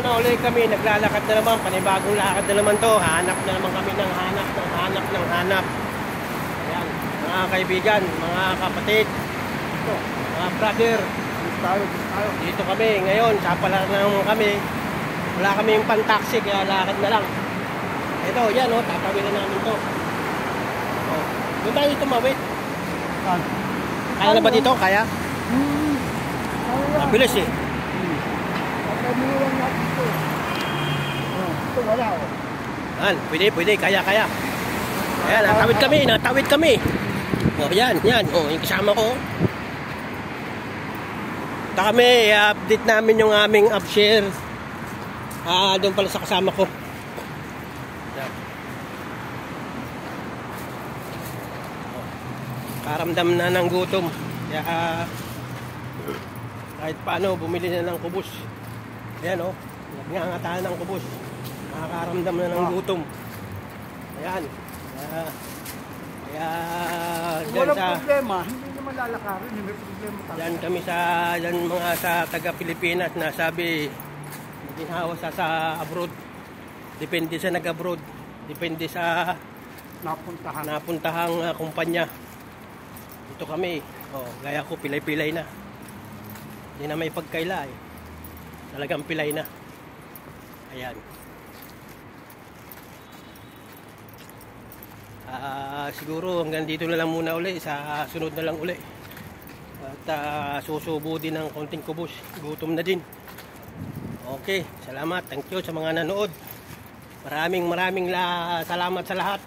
Nandito na ulit kami, naglalakad na naman, panibagong lakad na naman to. Hanap na naman kami ng hanap. Ayan, mga kaibigan, mga kapatid, mga brother. Dito kami ngayon, sapala na naman kami. Wala kami yung pan-taxi, kaya lakad na lang. Ito, yan o, tatawin na namin to. Doon tayo tumawid. Kaya na ba dito? Kaya? Mabilis eh. Ito wala o. Pwede, kaya. Ayan, natawid kami. O, yan, o, yung kasama ko. Ito kami, i-update namin yung aming upshare. Doon pala sa kasama ko. Yan. Karamdam na ng gutom. Kaya, kahit paano, bumili na ng kubos. Ayan o, nagngangatahan ng kubos. Nakakaramdam na ng gutom. Ayan. Kaya walang problema, hindi naman lalakarin, hindi problema tayo. Yan kami mga sa taga-Pilipinas na sabi ginhawa sa abroad. Depende sa nag-abroad. Depende sa napuntahang kumpanya. Ito kami. Gaya ko, pilay-pilay na. Hindi na may pagkaila eh. Talagang pilay na. Ayan. Siguro hanggang dito na lang muna uli. Sa sunod na lang uli. At susubo din ng konting kubos. Gutom na din. Okay. Salamat. Thank you sa mga nanood. Maraming salamat sa lahat.